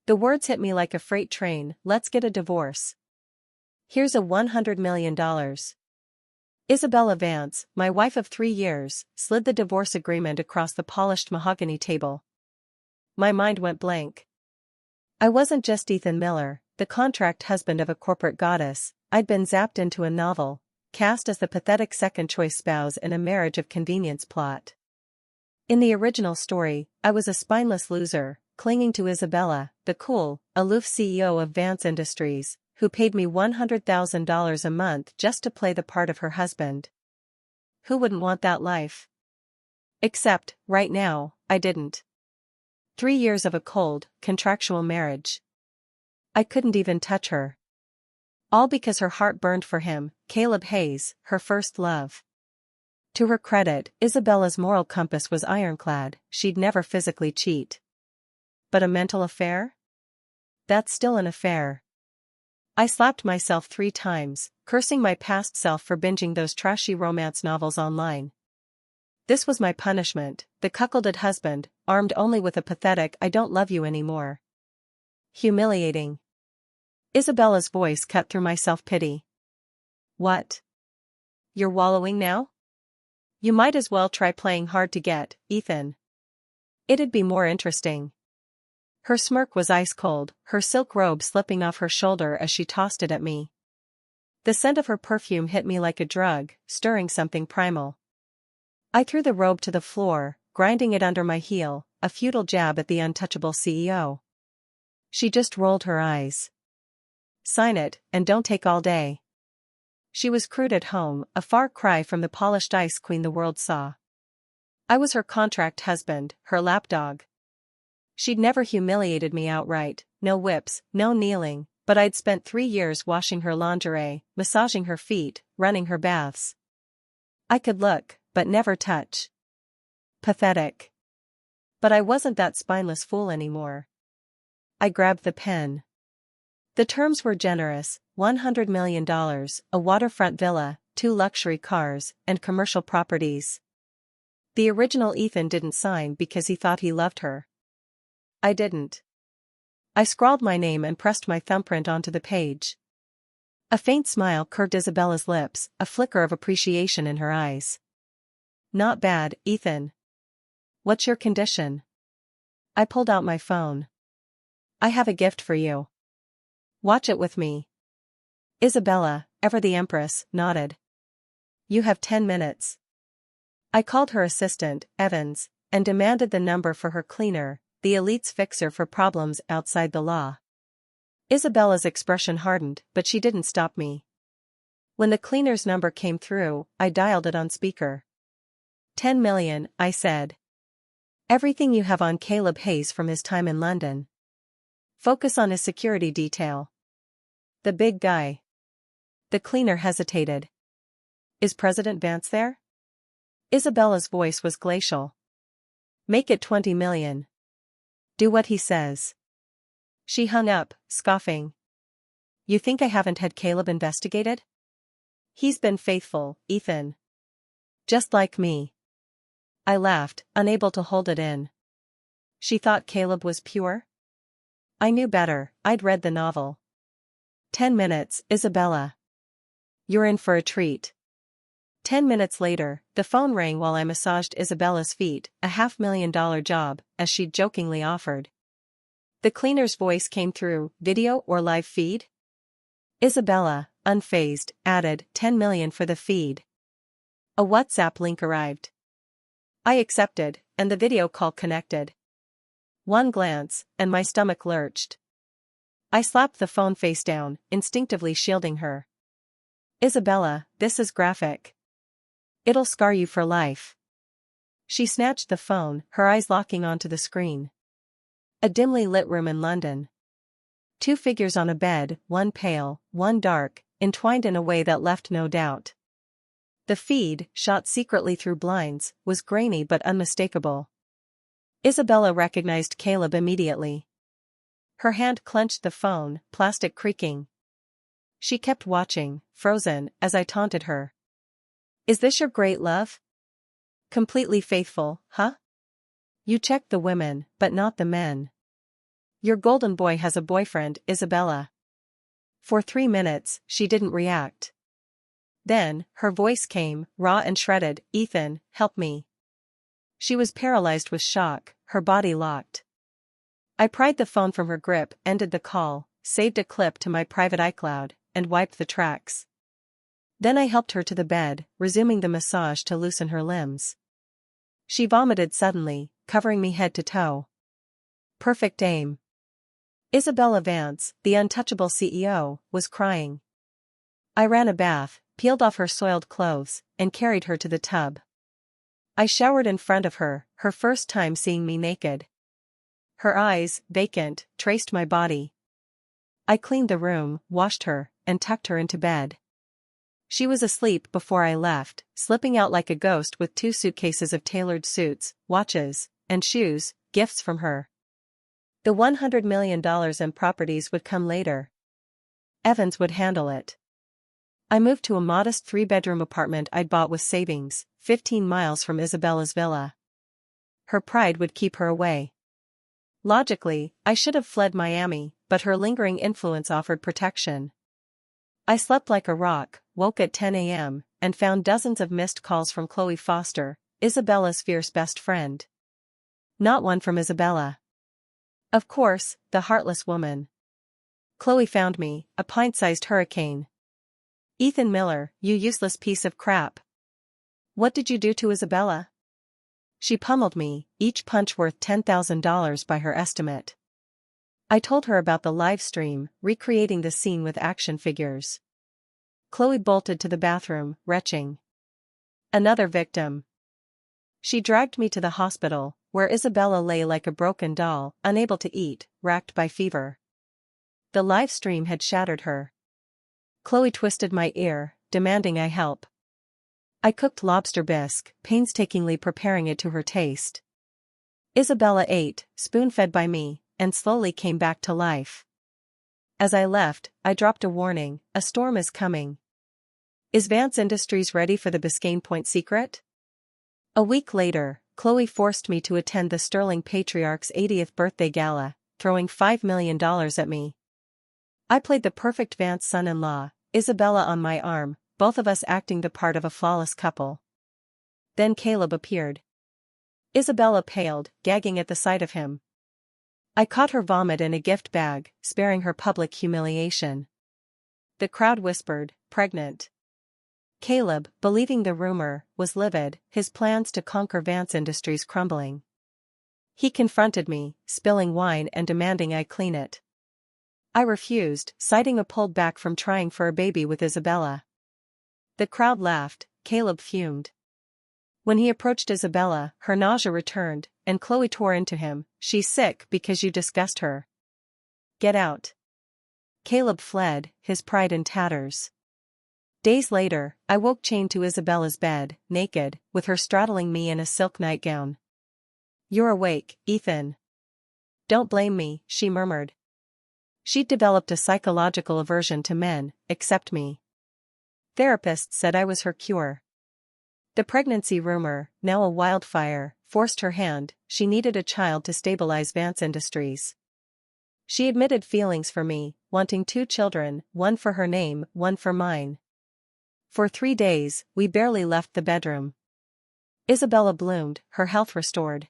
The words hit me like a freight train. Let's get a divorce. Here's a $100 million. Isabella Vance, my wife of 3 years, slid the divorce agreement across the polished mahogany table. My mind went blank. I wasn't just Ethan Miller, the contract husband of a corporate goddess. I'd been zapped into a novel, cast as the pathetic second-choice spouse in a marriage of convenience plot. In the original story, I was a spineless loser, clinging to Isabella, the cool, aloof CEO of Vance Industries, who paid me $100,000 a month just to play the part of her husband. Who wouldn't want that life? Except, right now, I didn't. 3 years of a cold, contractual marriage. I couldn't even touch her. All because her heart burned for him, Caleb Hayes, her first love. To her credit, Isabella's moral compass was ironclad. She'd never physically cheat. But a mental affair? That's still an affair. I slapped myself 3 times, cursing my past self for binging those trashy romance novels online. This was my punishment, the cuckolded husband, armed only with a pathetic "I don't love you anymore." Humiliating. Isabella's voice cut through my self-pity. What? You're wallowing now? You might as well try playing hard to get, Ethan. It'd be more interesting. Her smirk was ice cold, her silk robe slipping off her shoulder as she tossed it at me. The scent of her perfume hit me like a drug, stirring something primal. I threw the robe to the floor, grinding it under my heel, a futile jab at the untouchable CEO. She just rolled her eyes. Sign it, and don't take all day. She was crude at home, a far cry from the polished ice queen the world saw. I was her contract husband, her lapdog. She'd never humiliated me outright, no whips, no kneeling, but I'd spent 3 years washing her lingerie, massaging her feet, running her baths. I could look, but never touch. Pathetic. But I wasn't that spineless fool anymore. I grabbed the pen. The terms were generous: $100 million, a waterfront villa, 2 luxury cars, and commercial properties. The original Ethan didn't sign because he thought he loved her. I didn't. I scrawled my name and pressed my thumbprint onto the page. A faint smile curved Isabella's lips, a flicker of appreciation in her eyes. Not bad, Ethan. What's your condition? I pulled out my phone. I have a gift for you. Watch it with me. Isabella, ever the Empress, nodded. You have 10 minutes. I called her assistant, Evans, and demanded the number for her cleaner, the elite's fixer for problems outside the law. Isabella's expression hardened, but she didn't stop me. When the cleaner's number came through, I dialed it on speaker. 10 million, I said. Everything you have on Caleb Hayes from his time in London. Focus on his security detail. The big guy. The cleaner hesitated. Is President Vance there? Isabella's voice was glacial. Make it 20 million. Do what he says. She hung up, scoffing. You think I haven't had Caleb investigated? He's been faithful, Ethan. Just like me. I laughed, unable to hold it in. She thought Caleb was pure? I knew better. I'd read the novel. 10 minutes, Isabella. You're in for a treat. 10 minutes later, the phone rang while I massaged Isabella's feet, a $500,000 job, as she'd jokingly offered. The cleaner's voice came through, video or live feed? Isabella, unfazed, added, 10 million for the feed. A WhatsApp link arrived. I accepted, and the video call connected. One glance, and my stomach lurched. I slapped the phone face down, instinctively shielding her. Isabella, this is graphic. It'll scar you for life. She snatched the phone, her eyes locking onto the screen. A dimly lit room in London. 2 figures on a bed, one pale, one dark, entwined in a way that left no doubt. The feed, shot secretly through blinds, was grainy but unmistakable. Isabella recognized Caleb immediately. Her hand clenched the phone, plastic creaking. She kept watching, frozen, as I taunted her. Is this your great love? Completely faithful, huh? You checked the women, but not the men. Your golden boy has a boyfriend, Isabella. For 3 minutes, she didn't react. Then, her voice came, raw and shredded, Ethan, help me. She was paralyzed with shock, her body locked. I pried the phone from her grip, ended the call, saved a clip to my private iCloud, and wiped the tracks. Then I helped her to the bed, resuming the massage to loosen her limbs. She vomited suddenly, covering me head to toe. Perfect aim. Isabella Vance, the untouchable CEO, was crying. I ran a bath, peeled off her soiled clothes, and carried her to the tub. I showered in front of her, her first time seeing me naked. Her eyes, vacant, traced my body. I cleaned the room, washed her, and tucked her into bed. She was asleep before I left, slipping out like a ghost with 2 suitcases of tailored suits, watches, and shoes, gifts from her. The $100 million in properties would come later. Evans would handle it. I moved to a modest 3-bedroom apartment I'd bought with savings, 15 miles from Isabella's villa. Her pride would keep her away. Logically, I should have fled Miami, but her lingering influence offered protection. I slept like a rock, woke at 10 a.m., and found dozens of missed calls from Chloe Foster, Isabella's fierce best friend. Not one from Isabella. Of course, the heartless woman. Chloe found me, a pint-sized hurricane. Ethan Miller, you useless piece of crap. What did you do to Isabella? She pummeled me, each punch worth $10,000 by her estimate. I told her about the live stream, recreating the scene with action figures. Chloe bolted to the bathroom, retching. Another victim. She dragged me to the hospital, where Isabella lay like a broken doll, unable to eat, racked by fever. The live stream had shattered her. Chloe twisted my ear, demanding I help. I cooked lobster bisque, painstakingly preparing it to her taste. Isabella ate, spoon-fed by me, and slowly came back to life. As I left, I dropped a warning, a storm is coming. Is Vance Industries ready for the Biscayne Point secret? A week later, Chloe forced me to attend the Sterling Patriarch's 80th birthday gala, throwing $5 million at me. I played the perfect Vance son-in-law, Isabella on my arm, both of us acting the part of a flawless couple. Then Caleb appeared. Isabella paled, gagging at the sight of him. I caught her vomit in a gift bag, sparing her public humiliation. The crowd whispered, pregnant. Caleb, believing the rumor, was livid, his plans to conquer Vance Industries crumbling. He confronted me, spilling wine and demanding I clean it. I refused, citing a pullback from trying for a baby with Isabella. The crowd laughed, Caleb fumed. When he approached Isabella, her nausea returned, and Chloe tore into him, she's sick because you disgust her. Get out. Caleb fled, his pride in tatters. Days later, I woke chained to Isabella's bed, naked, with her straddling me in a silk nightgown. You're awake, Ethan. Don't blame me, she murmured. She'd developed a psychological aversion to men, except me. Therapists said I was her cure. The pregnancy rumor, now a wildfire, forced her hand, she needed a child to stabilize Vance Industries. She admitted feelings for me, wanting 2 children, one for her name, one for mine. For 3 days, we barely left the bedroom. Isabella bloomed, her health restored.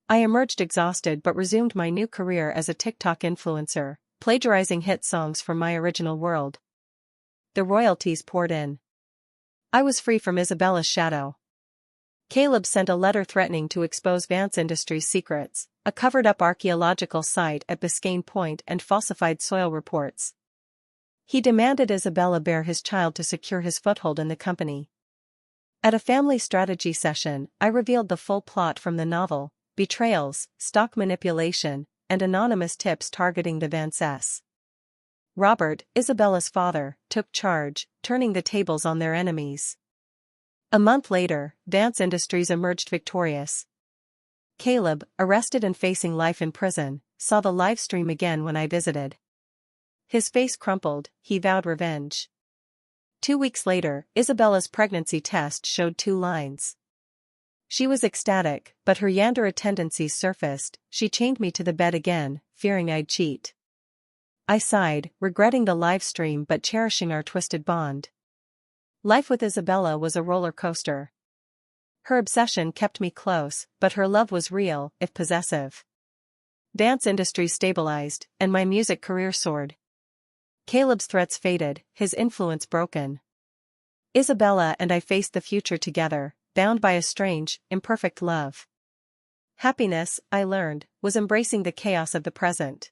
I emerged exhausted but resumed my new career as a TikTok influencer, plagiarizing hit songs from my original world. The royalties poured in. I was free from Isabella's shadow. Caleb sent a letter threatening to expose Vance Industries' secrets, a covered-up archaeological site at Biscayne Point and falsified soil reports. He demanded Isabella bear his child to secure his foothold in the company. At a family strategy session, I revealed the full plot from the novel, betrayals, stock manipulation, and anonymous tips targeting the Vances. Robert, Isabella's father, took charge, turning the tables on their enemies. A month later, Vance Industries emerged victorious. Caleb, arrested and facing life in prison, saw the live stream again when I visited. His face crumpled, he vowed revenge. 2 weeks later, Isabella's pregnancy test showed 2 lines. She was ecstatic, but her Yandere tendencies surfaced, she chained me to the bed again, fearing I'd cheat. I sighed, regretting the live stream but cherishing our twisted bond. Life with Isabella was a roller coaster. Her obsession kept me close, but her love was real, if possessive. Dance industry stabilized, and my music career soared. Caleb's threats faded, his influence broken. Isabella and I faced the future together, bound by a strange, imperfect love. Happiness, I learned, was embracing the chaos of the present.